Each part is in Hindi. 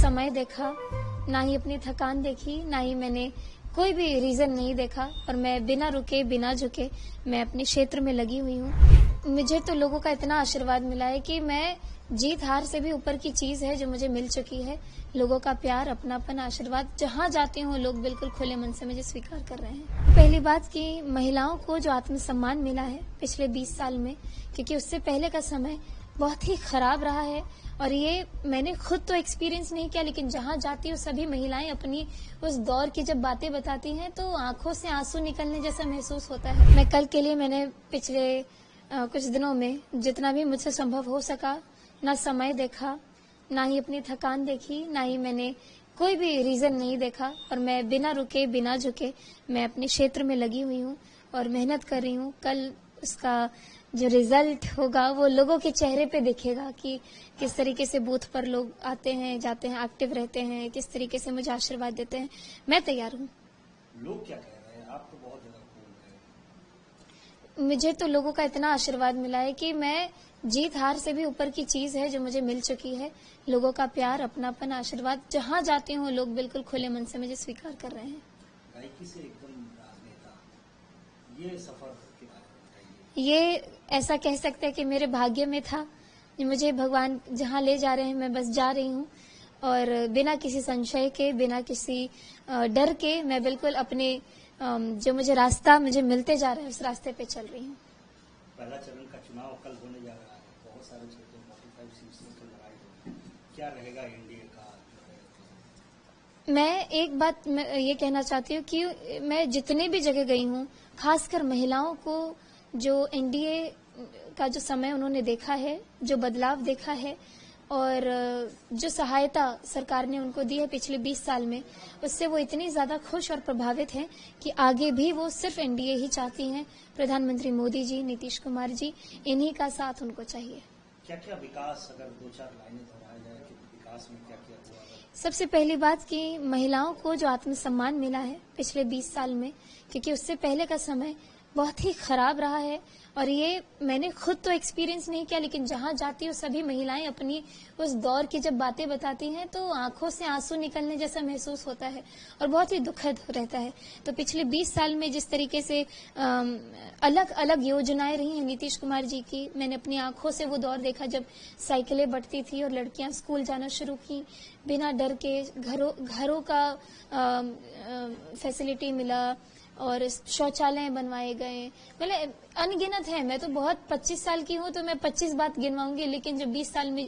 समय देखा, ना ही अपनी थकान देखी, ना ही मैंने कोई भी रीजन नहीं देखा और मैं बिना रुके बिना झुके मैं अपने क्षेत्र में लगी हुई हूँ। मुझे तो लोगों का इतना आशीर्वाद मिला है कि मैं जीत हार से भी ऊपर की चीज है जो मुझे मिल चुकी है। लोगों का प्यार, अपनापन, आशीर्वाद, जहाँ जाती हूँ लोग बिल्कुल खुले मन से मुझे स्वीकार कर रहे हैं। पहली बात कि महिलाओं को जो आत्मसम्मान मिला है पिछले 20 साल में, क्योंकि उससे पहले का समय बहुत ही खराब रहा है और ये मैंने खुद तो एक्सपीरियंस नहीं किया, लेकिन जहाँ जाती हूँ सभी महिलाएं अपनी उस दौर की जब बातें बताती हैं तो आंखों से आंसू निकलने जैसा महसूस होता है। मैं कल के लिए मैंने पिछले कुछ दिनों में जितना भी मुझसे संभव हो सका, ना समय देखा, ना ही अपनी थकान देखी, ना ही मैंने कोई भी रीजन नहीं देखा और मैं बिना रुके बिना झुके मैं अपने क्षेत्र में लगी हुई हूँ और मेहनत कर रही हूँ। कल उसका जो रिजल्ट होगा वो लोगों के चेहरे पे दिखेगा कि किस तरीके से बूथ पर लोग आते हैं, जाते हैं, एक्टिव रहते हैं, किस तरीके से मुझे आशीर्वाद देते हैं। मैं तैयार हूँ। लोग क्या कह रहे हैं? आप तो बहुत ज्यादा कूल हैं। मुझे तो लोगों का इतना आशीर्वाद मिला है कि मैं जीत हार से भी ऊपर की चीज है जो मुझे मिल चुकी है। लोगों का प्यार, अपनापन, आशीर्वाद, जहाँ जाती हूँ लोग बिल्कुल खुले मन से मुझे स्वीकार कर रहे हैं। गायकी से एकदम राजनेता, ये सफर के बारे में बताइए। ये ऐसा कह सकते हैं कि मेरे भाग्य में था। मुझे भगवान जहाँ ले जा रहे हैं मैं बस जा रही हूँ और बिना किसी संशय के, बिना किसी डर के मैं बिल्कुल अपने जो मुझे रास्ता मुझे मिलते जा रहा है उस रास्ते पे चल रही हूँ। पहला चरण का चुनाव कल होने जा रहा है, बहुत सारे क्षेत्रों 45 सीट्स की लड़ाई होगी, क्या रहेगा एनडीए का? मैं एक बात मैं ये कहना चाहती हूँ कि मैं जितने भी जगह गई हूँ, खासकर महिलाओं को जो एनडीए का जो समय उन्होंने देखा है, जो बदलाव देखा है और जो सहायता सरकार ने उनको दी है पिछले 20 साल में, उससे वो इतनी ज्यादा खुश और प्रभावित हैं कि आगे भी वो सिर्फ एनडीए ही चाहती हैं। प्रधानमंत्री मोदी जी, नीतीश कुमार जी, इन्हीं का साथ उनको चाहिए। क्या क्या विकास, अगर 2-4 लाइनें दोहराया जाए कि विकास में क्या क्या हुआ? सबसे पहली बात कि महिलाओं को जो आत्मसम्मान मिला है पिछले 20 साल में, क्योंकि उससे पहले का समय बहुत ही खराब रहा है और ये मैंने खुद तो एक्सपीरियंस नहीं किया, लेकिन जहाँ जाती हूँ सभी महिलाएं अपनी उस दौर की जब बातें बताती हैं तो आंखों से आंसू निकलने जैसा महसूस होता है और बहुत ही दुखद रहता है। तो पिछले 20 साल में जिस तरीके से अलग अलग योजनाएं रही हैं नीतीश कुमार जी की, मैंने अपनी आंखों से वो दौर देखा जब साइकिलें बढ़ती थी और लड़कियां स्कूल जाना शुरू की बिना डर के। घरों का फैसिलिटी मिला और शौचालय बनवाए गए। मतलब अनगिनत है। मैं तो बहुत 25 साल की हूँ तो मैं 25 बात गिनवाऊंगी, लेकिन जब 20 साल में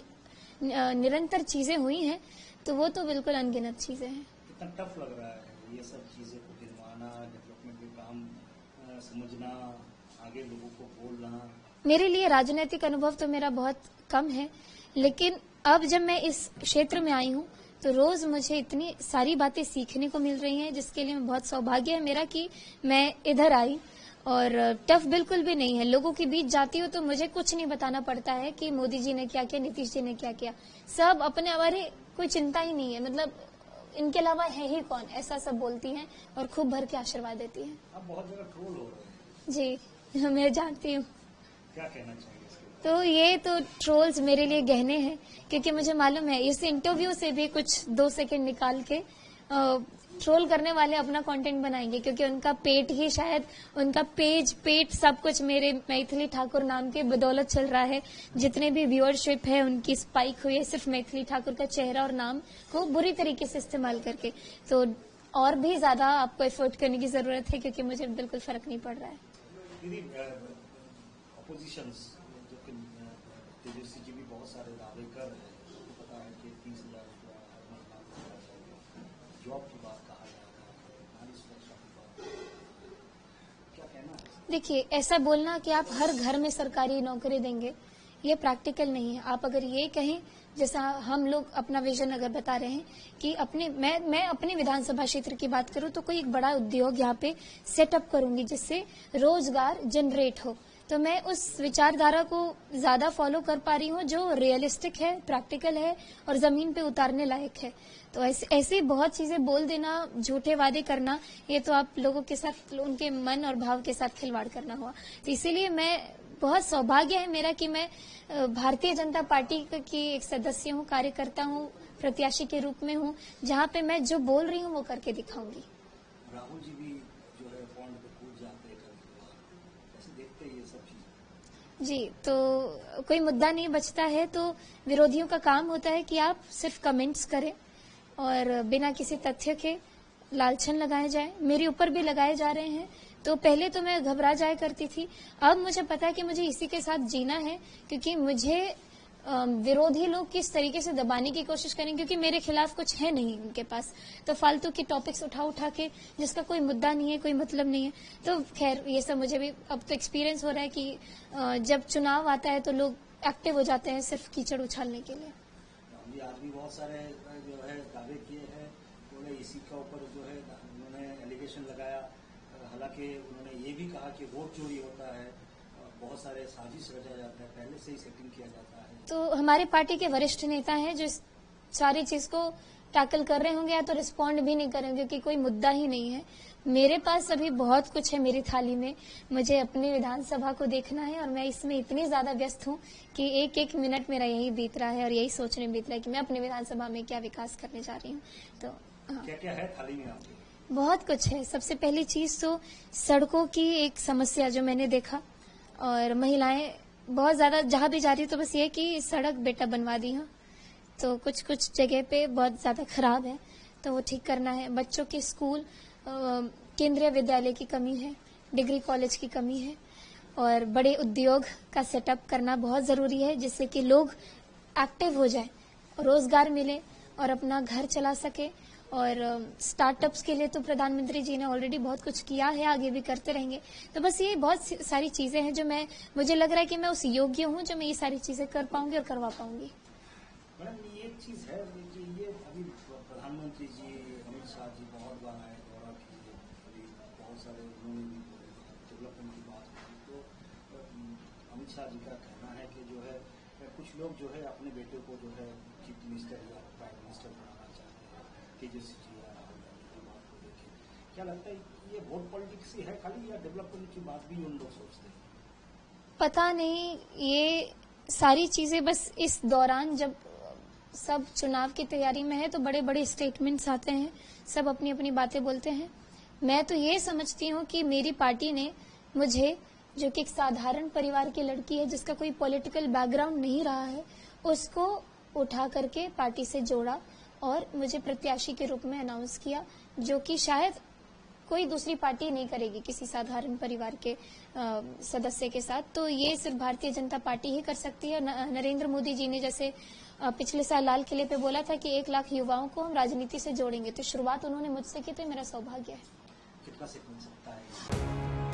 निरंतर चीजें हुई हैं तो वो तो बिल्कुल अनगिनत चीजें हैं। कितना टफ लग रहा है ये सब चीजें को गिनवाना, डेवलपमेंट के काम समझना, आगे लोगों को बोलना? मेरे लिए राजनीतिक अनुभव तो मेरा बहुत कम है, लेकिन अब जब मैं इस क्षेत्र में आई हूँ तो रोज मुझे इतनी सारी बातें सीखने को मिल रही हैं, जिसके लिए मैं बहुत सौभाग्य है मेरा कि मैं इधर आई। और टफ बिल्कुल भी नहीं है। लोगों के बीच जाती हूँ तो मुझे कुछ नहीं बताना पड़ता है कि मोदी जी ने क्या किया, नीतीश जी ने क्या किया। सब अपने हमारे, कोई चिंता ही नहीं है, मतलब इनके अलावा है ही कौन, ऐसा सब बोलती हैं और खूब भर के आशीर्वाद देती हैं। आप बहुत जगह ट्रोल हो रहे हैं। जी, मैं जानती हूँ। क्या कहना चाहिए? तो ये तो ट्रोल्स मेरे लिए गहने हैं, क्योंकि मुझे मालूम है इस इंटरव्यू से भी कुछ 2 सेकंड निकाल के ट्रोल करने वाले अपना कंटेंट बनाएंगे, क्योंकि उनका पेट ही शायद, उनका पेट सब कुछ मेरे मैथिली ठाकुर नाम के बदौलत चल रहा है। जितने भी व्यूअरशिप है उनकी स्पाइक हुई है सिर्फ मैथिली ठाकुर का चेहरा और नाम को बुरी तरीके से इस्तेमाल करके। तो और भी ज्यादा आपको एफर्ट करने की जरूरत है, क्योंकि मुझे बिल्कुल फर्क नहीं पड़ रहा है। तेजस्वी जी भी बहुत सारे दावे कर रहे हैं, पता है कि 30,000 जॉब की बात कहा जा रहा है, नारी सुरक्षा की बात, क्या कहना है? देखिए, ऐसा बोलना कि आप हर घर में सरकारी नौकरी देंगे, ये प्रैक्टिकल नहीं है। आप अगर ये कहें, जैसा हम लोग अपना विजन अगर बता रहे हैं कि मैं अपने विधानसभा क्षेत्र की बात करूं तो कोई एक बड़ा उद्योग यहाँ पे सेटअप करूंगी जिससे रोजगार जनरेट हो, तो मैं उस विचारधारा को ज्यादा फॉलो कर पा रही हूँ जो रियलिस्टिक है, प्रैक्टिकल है और जमीन पे उतारने लायक है। तो ऐसे बहुत चीजें बोल देना, झूठे वादे करना, ये तो आप लोगों के साथ, उनके मन और भाव के साथ खिलवाड़ करना हुआ। तो इसीलिए मैं, बहुत सौभाग्य है मेरा कि मैं भारतीय जनता पार्टी की एक सदस्य हूँ, कार्यकर्ता हूँ, प्रत्याशी के रूप में हूँ, जहाँ पे मैं जो बोल रही हूँ वो करके दिखाऊंगी। राहुल जी भी जो है पॉइंट पे कूद जाते हैं कभी कभार, कैसे देखते हैं ये सब चीजें? जी, तो कोई मुद्दा नहीं बचता है तो विरोधियों का काम होता है कि आप सिर्फ कमेंट्स करें और बिना किसी तथ्य के लालछन लगाए जाए। मेरे ऊपर भी लगाए जा रहे हैं, तो पहले तो मैं घबरा जाया करती थी। अब मुझे पता है कि मुझे इसी के साथ जीना है, क्योंकि मुझे विरोधी लोग किस तरीके से दबाने की कोशिश करें, क्योंकि मेरे खिलाफ कुछ है नहीं उनके पास, तो फालतू की टॉपिक्स उठा के जिसका कोई मुद्दा नहीं है, कोई मतलब नहीं है। तो खैर ये सब मुझे भी अब तो एक्सपीरियंस हो रहा है कि जब चुनाव आता है तो लोग एक्टिव हो जाते हैं सिर्फ कीचड़ उछालने के लिए। अभी आज भी बहुत सारे जो है दावे किए हैं, उन्होंने इसी के ऊपर जो है उन्होंने एलिगेशन लगाया। हालांकि उन्होंने ये भी कहा कि वोट चोरी होता है, बहुत सारे साजिश रचा जाता है, पहले से ही सेटिंग किया जाता है। तो हमारे पार्टी के वरिष्ठ नेता हैं जो इस सारी चीज को टैकल कर रहे होंगे, या तो रिस्पॉन्ड भी नहीं करेंगे, क्योंकि कोई मुद्दा ही नहीं है। मेरे पास अभी बहुत कुछ है मेरी थाली में, मुझे अपनी विधानसभा को देखना है और मैं इसमें इतनी ज्यादा व्यस्त हूँ कि एक एक मिनट मेरा यही बीत रहा है और यही सोचने बीत रहा है कि मैं अपनी विधानसभा में क्या विकास करने जा रही हूँ। तो हाँ, क्या क्या है थाली में आपके? बहुत कुछ है। सबसे पहली चीज तो सड़कों की एक समस्या जो मैंने देखा, और महिलाएं बहुत ज्यादा जहां भी जा रही तो बस ये कि सड़क बेटा बनवा दी, हाँ, तो कुछ कुछ जगह पे बहुत ज्यादा खराब है, तो वो ठीक करना है। बच्चों के स्कूल, केंद्रीय विद्यालय की कमी है, डिग्री कॉलेज की कमी है, और बड़े उद्योग का सेटअप करना बहुत जरूरी है, जिससे कि लोग एक्टिव हो जाए, रोजगार मिले और अपना घर चला सके। और स्टार्टअप्स के लिए तो प्रधानमंत्री जी ने ऑलरेडी बहुत कुछ किया है, आगे भी करते रहेंगे। तो बस ये बहुत सारी चीजें हैं जो मुझे लग रहा है कि मैं उस योग्य हूँ जो मैं ये सारी चीजें कर पाऊंगी और करवा पाऊंगी। मैडम ये एक चीज है कि ये अभी प्रधानमंत्री जी अमित शाह जी बहुत बार आए, दौरा किए, अभी बहुत सारे उन्होंने भी डेवलपमेंट की बात की। तो अमित शाह जी का कहना है कि जो है कुछ लोग जो है अपने बेटे को जो है चीफ मिनिस्टर या प्राइम मिनिस्टर बनाना चाहते हैं, तेजस्वी जी या राहुल गांधी की बात को देखें। क्या लगता है ये वोट पॉलिटिक्स ही है खाली, या डेवलपमेंट की बात भी उन लोग सोचते हैं? पता नहीं, ये सारी चीजें बस इस दौरान जब सब चुनाव की तैयारी में है तो बड़े बड़े स्टेटमेंट्स आते हैं, सब अपनी अपनी बातें बोलते हैं। मैं तो ये समझती हूँ कि मेरी पार्टी ने मुझे, जो कि एक साधारण परिवार की लड़की है जिसका कोई पॉलिटिकल बैकग्राउंड नहीं रहा है, उसको उठा करके पार्टी से जोड़ा और मुझे प्रत्याशी के रूप में अनाउंस किया, जो कि शायद कोई दूसरी पार्टी नहीं करेगी किसी साधारण परिवार के सदस्य के साथ। तो ये सिर्फ भारतीय जनता पार्टी ही कर सकती है। नरेंद्र मोदी जी ने जैसे पिछले साल लाल किले पे बोला था कि 1 लाख युवाओं को हम राजनीति से जोड़ेंगे, तो शुरुआत उन्होंने मुझसे की, तो मेरा सौभाग्य है। कितना से मिल सकता है?